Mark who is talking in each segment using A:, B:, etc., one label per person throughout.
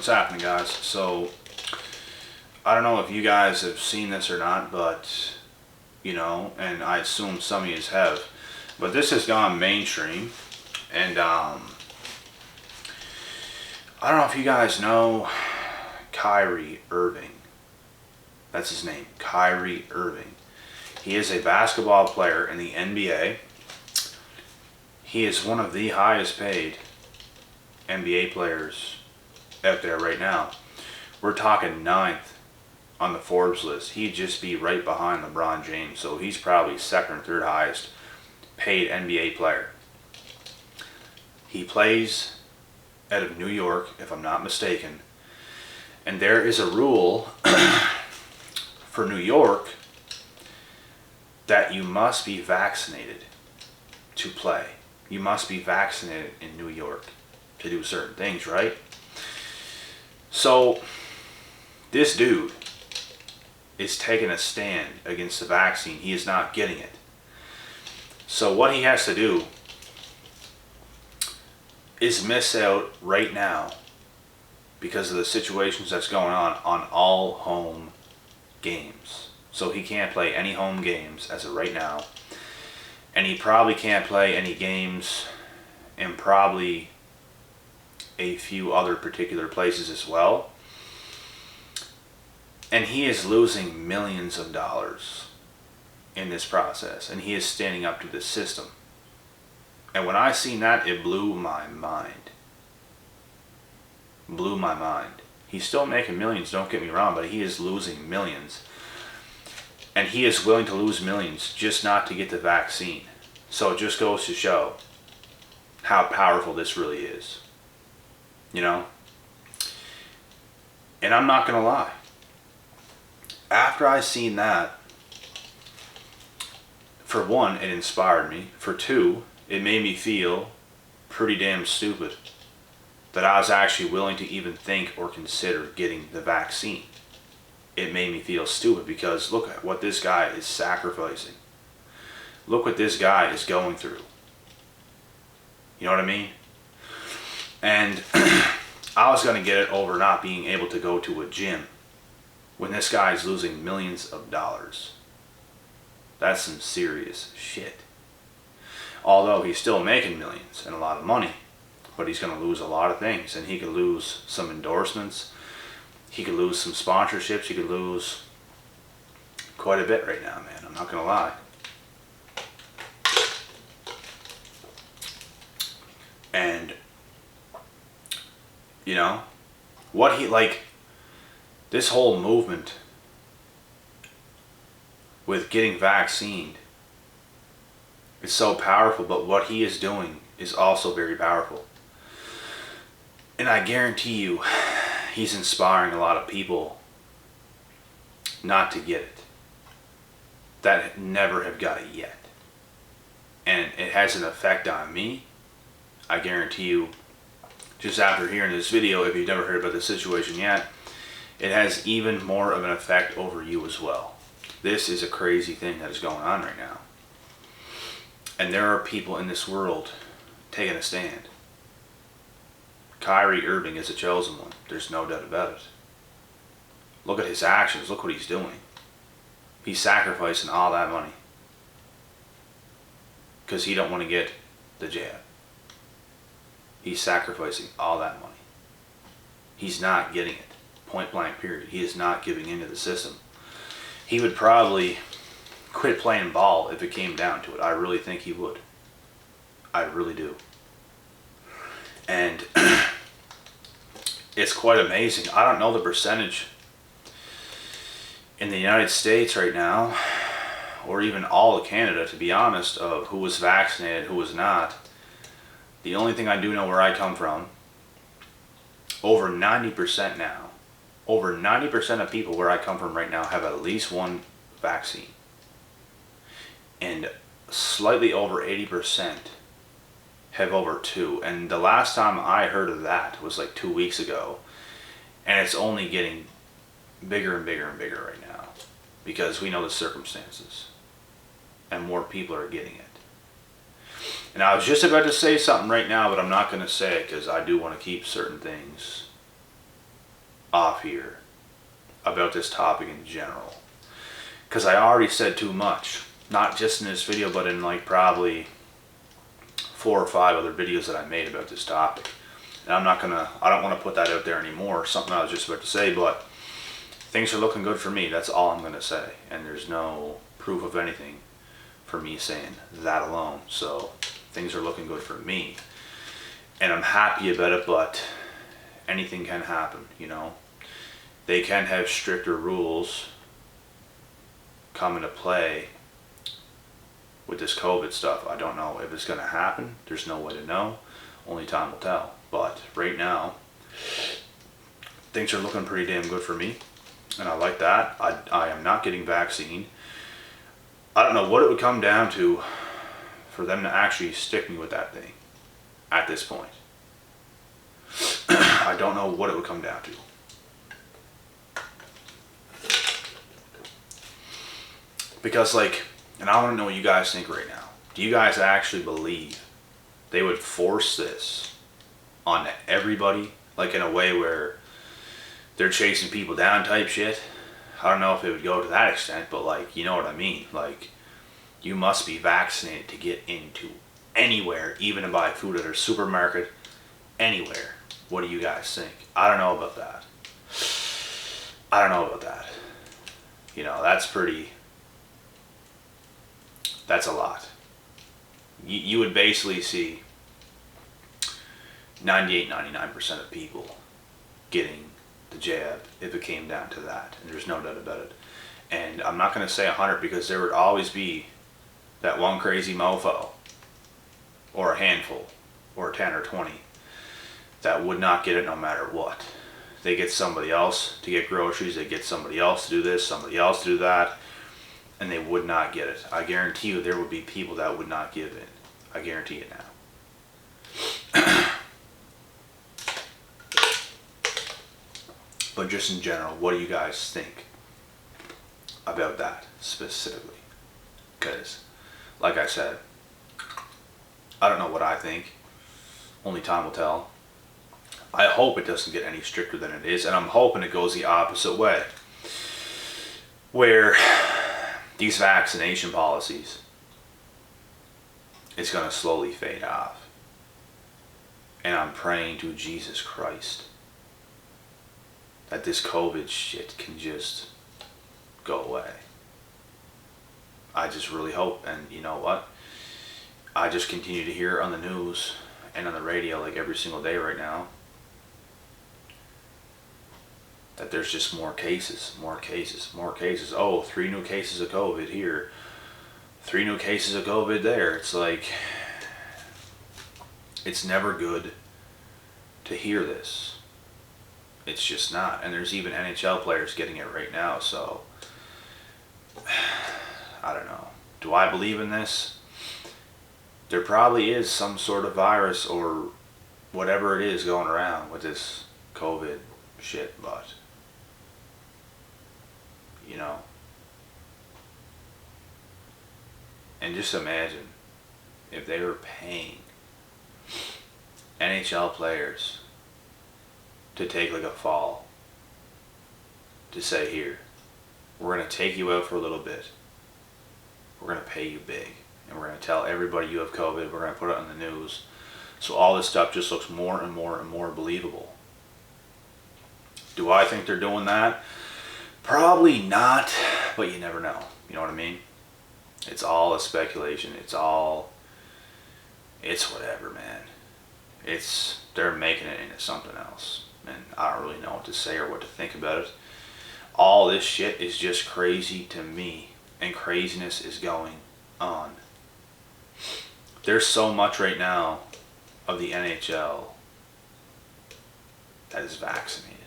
A: What's happening, guys? So, I don't know if you guys have seen this or not, but, and I assume some of you have, but this has gone mainstream, and, I don't know if you guys know Kyrie Irving. That's his name, Kyrie Irving. He is a basketball player in the NBA. He is one of the highest paid NBA players out there right now. We're talking 9th on the Forbes list. He'd just be right behind LeBron James, so he's probably second or third highest paid NBA player. He plays out of New York, if I'm not mistaken, and there is a rule for New York that you must be vaccinated to play. You must be vaccinated in New York to do certain things, right? So, this dude is taking a stand against the vaccine. He is not getting it. So what he has to do is miss out right now, because of the situations that's going on all home games. So he can't play any home games as of right now. And he probably can't play any games in probably a few other particular places as well. And he is losing millions of dollars in this process. And he is standing up to the system. And when I seen that, it blew my mind. Blew my mind. He's still making millions, don't get me wrong, but he is losing millions. And he is willing to lose millions just not to get the vaccine. So it just goes to show how powerful this really is. And I'm not going to lie. After I seen that, for one, it inspired me. For two, it made me feel pretty damn stupid that I was actually willing to even think or consider getting the vaccine. It made me feel stupid because look at what this guy is sacrificing. Look what this guy is going through. You know what I mean? And I was going to get it over not being able to go to a gym when this guy is losing millions of dollars. That's some serious shit. Although he's still making millions and a lot of money, but he's going to lose a lot of things, and he could lose some endorsements. He could lose some sponsorships. He could lose quite a bit right now, man. I'm not going to lie. And, what this whole movement with getting vaccinated is so powerful, but what he is doing is also very powerful. And I guarantee you, he's inspiring a lot of people not to get it, that never have got it yet. And it has an effect on me. I guarantee you, just after hearing this video, if you've never heard about the situation yet, it has even more of an effect over you as well. This is a crazy thing that is going on right now. And there are people in this world taking a stand. Kyrie Irving is a chosen one. There's no doubt about it. Look at his actions. Look what he's doing. He's sacrificing all that money because he don't want to get the jab. He's sacrificing all that money. He's not getting it. Point blank period. He is not giving into the system. He would probably quit playing ball if it came down to it. I really think he would. I really do. And it's quite amazing. I don't know the percentage in the United States right now, or even all of Canada, to be honest, of who was vaccinated, who was not. The only thing I do know where I come from, over 90% now, over 90% of people where I come from right now have at least one vaccine. And slightly over 80% have over two. And the last time I heard of that was like 2 weeks ago. And it's only getting bigger and bigger and bigger right now, because we know the circumstances and more people are getting it. And I was just about to say something right now, but I'm not going to say it because I do want to keep certain things off here about this topic in general, because I already said too much, not just in this video, but in like probably 4 or 5 other videos that I made about this topic. And I don't want to put that out there anymore, something I was just about to say, but things are looking good for me. That's all I'm going to say. And there's no proof of anything for me saying that alone. So things are looking good for me. And I'm happy about it, but anything can happen, you know. They can have stricter rules come into play with this COVID stuff. I don't know if it's going to happen. There's no way to know. Only time will tell. But right now, things are looking pretty damn good for me. And I like that. I am not getting vaccine. I don't know what it would come down to for them to actually stick me with that thing at this point. I don't know what it would come down to. Because like, and I want to know what you guys think right now. Do you guys actually believe they would force this on everybody? Like in a way where they're chasing people down type shit? I don't know if it would go to that extent, but like, you know what I mean? Like, you must be vaccinated to get into anywhere, even to buy food at a supermarket, anywhere. What do you guys think? I don't know about that. I don't know about that. You know, that's a lot. You would basically see 98-99% of people getting the jab if it came down to that, and there's no doubt about it. And I'm not going to say 100, because there would always be that one crazy mofo, or a handful, or 10 or 20 that would not get it no matter what. They get somebody else to get groceries, they get somebody else to do this, somebody else to do that, and they would not get it. I guarantee you there would be people that would not give in. I guarantee it now. But just in general, what do you guys think about that specifically? Because, like I said, I don't know what I think. Only time will tell. I hope it doesn't get any stricter than it is, and I'm hoping it goes the opposite way, where these vaccination policies, it's going to slowly fade off. And I'm praying to Jesus Christ that this COVID shit can just go away. I just really hope. And you know what? I just continue to hear on the news and on the radio like every single day right now that there's just more cases. Oh, 3 new cases of COVID here. 3 new cases of COVID there. It's like, it's never good to hear this. It's just not. And there's even NHL players getting it right now, so I don't know. Do I believe in this? There probably is some sort of virus or whatever it is going around with this COVID shit, but you know. And just imagine if they were paying NHL players to take like a fall, to say, here, we're going to take you out for a little bit, we're going to pay you big, and we're going to tell everybody you have COVID, we're going to put it on the news, so all this stuff just looks more and more and more believable. Do I think they're doing that? Probably not, but you never know. You know what I mean? It's all a speculation. It's whatever, man. They're making it into something else. And I don't really know what to say or what to think about it. All this shit is just crazy to me. And craziness is going on. There's so much right now of the NHL that is vaccinated.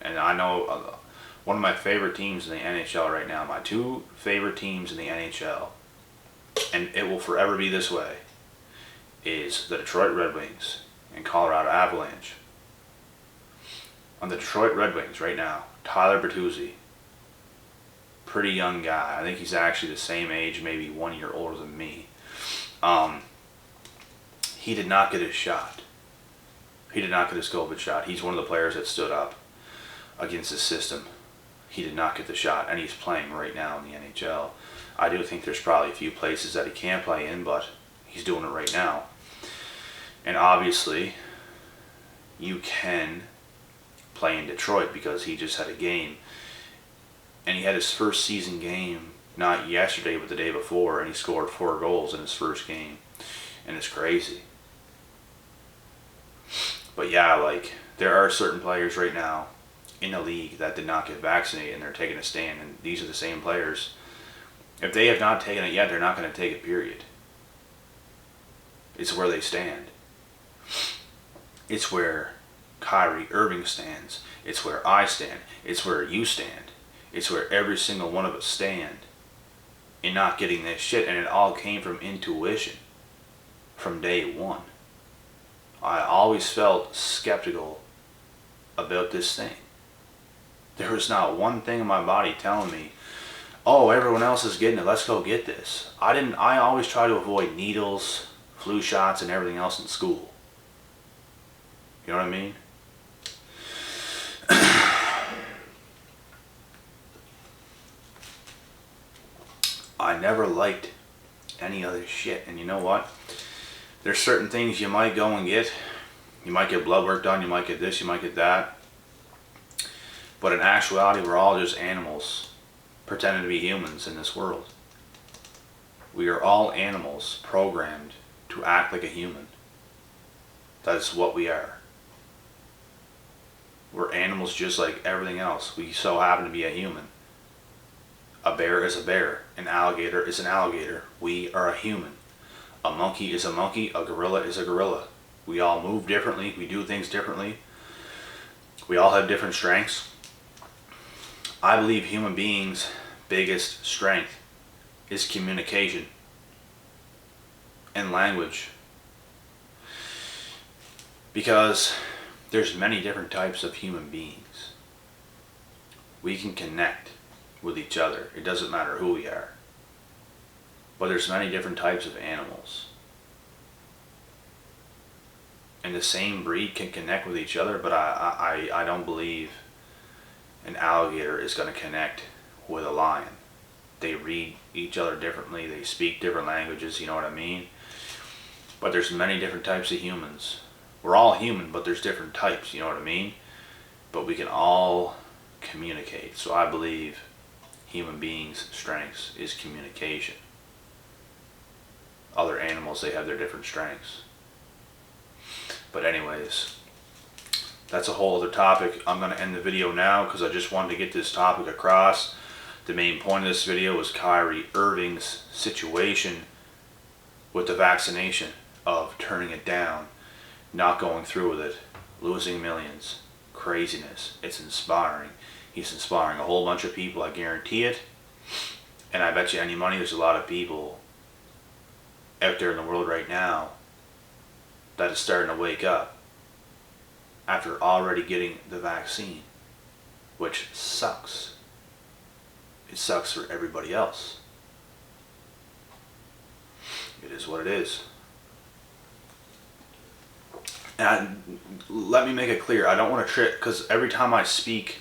A: And I know one of my favorite teams in the NHL right now, my 2 favorite teams in the NHL, and it will forever be this way, is the Detroit Red Wings and Colorado Avalanche. On the Detroit Red Wings right now, Tyler Bertuzzi, pretty young guy. I think he's actually the same age, maybe 1 year older than me. He did not get his shot. He did not get his COVID shot. He's one of the players that stood up against the system. He did not get the shot, and he's playing right now in the NHL. I do think there's probably a few places that he can play in, but he's doing it right now. And obviously, you can play in Detroit because he just had a game. And he had his first season game, not yesterday, but the day before, and he scored 4 goals in his first game. And it's crazy. But yeah, like, there are certain players right now in the league that did not get vaccinated, and they're taking a stand. And these are the same players. If they have not taken it yet, they're not going to take it, period. It's where they stand. It's where Kyrie Irving stands. It's where I stand. It's where you stand. It's where every single one of us stand in not getting this shit. And it all came from intuition from day one. I always felt skeptical about this thing. There was not one thing in my body telling me, oh, everyone else is getting it, let's go get this. I always try to avoid needles, flu shots, and everything else in school. You know what I mean? I never liked any other shit. And you know what? There's certain things you might go and get. You might get blood work done, you might get this, you might get that. But in actuality, we're all just animals pretending to be humans in this world. We are all animals programmed to act like a human. That is what we are. We're animals just like everything else. We so happen to be a human. A bear is a bear. An alligator is an alligator. We are a human. A monkey is a monkey. A gorilla is a gorilla. We all move differently. We do things differently. We all have different strengths. I believe human beings' biggest strength is communication and language. Because there's many different types of human beings. We can connect with each other. It doesn't matter who we are. But there's many different types of animals. And the same breed can connect with each other, but I don't believe an alligator is going to connect with a lion. They read each other differently. They speak different languages, you know what I mean? But there's many different types of humans. We're all human, but there's different types, you know what I mean? But we can all communicate. So I believe human beings' strengths is communication. Other animals, they have their different strengths. But anyways, that's a whole other topic. I'm going to end the video now because I just wanted to get this topic across. The main point of this video was Kyrie Irving's situation with the vaccination, of turning it down, not going through with it, losing millions. Craziness. It's inspiring. He's inspiring a whole bunch of people, I guarantee it. And I bet you any money there's a lot of people out there in the world right now that is starting to wake up after already getting the vaccine, which sucks. It sucks for everybody else. It is what it is. And let me make it clear, I don't want to trick, because every time I speak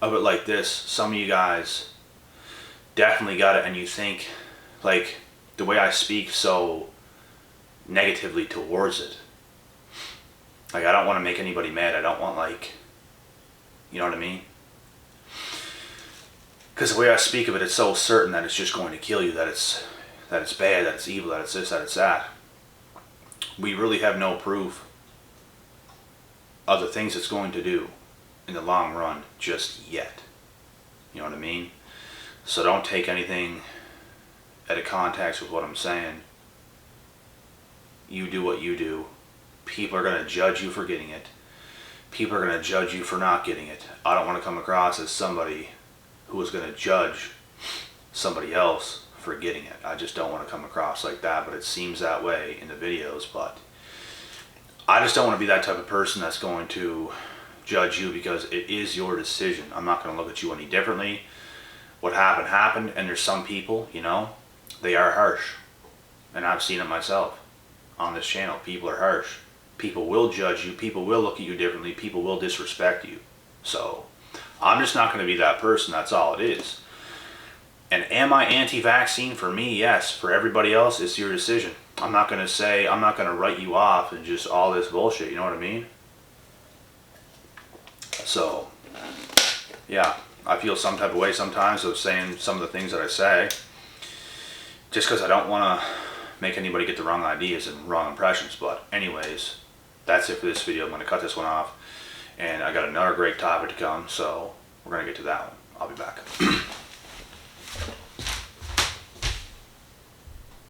A: of it like this, some of you guys definitely got it, and you think, like, the way I speak so negatively towards it. Like, I don't want to make anybody mad. I don't want, like, you know what I mean? Because the way I speak of it, it's so certain that it's just going to kill you, that it's bad, that it's evil, that it's this, that it's that. We really have no proof of the things it's going to do in the long run just yet. You know what I mean? So don't take anything out of context with what I'm saying. You do what you do. People are going to judge you for getting it. People are going to judge you for not getting it. I don't want to come across as somebody who is going to judge somebody else for getting it. I just don't want to come across like that, but it seems that way in the videos. But I just don't want to be that type of person that's going to judge you, because it is your decision. I'm not going to look at you any differently. What happened happened, and there's some people, you know, they are harsh. And I've seen it myself on this channel. People are harsh. People will judge you. People will look at you differently. People will disrespect you. So I'm just not going to be that person. That's all it is. And am I anti-vaccine? For me, yes. For everybody else, it's your decision. I'm not going to write you off and just all this bullshit. You know what I mean? So, yeah, I feel some type of way sometimes of saying some of the things that I say, just because I don't want to make anybody get the wrong ideas and wrong impressions. But anyways, that's it for this video. I'm going to cut this one off, and I got another great topic to come, so we're going to get to that one. I'll be back.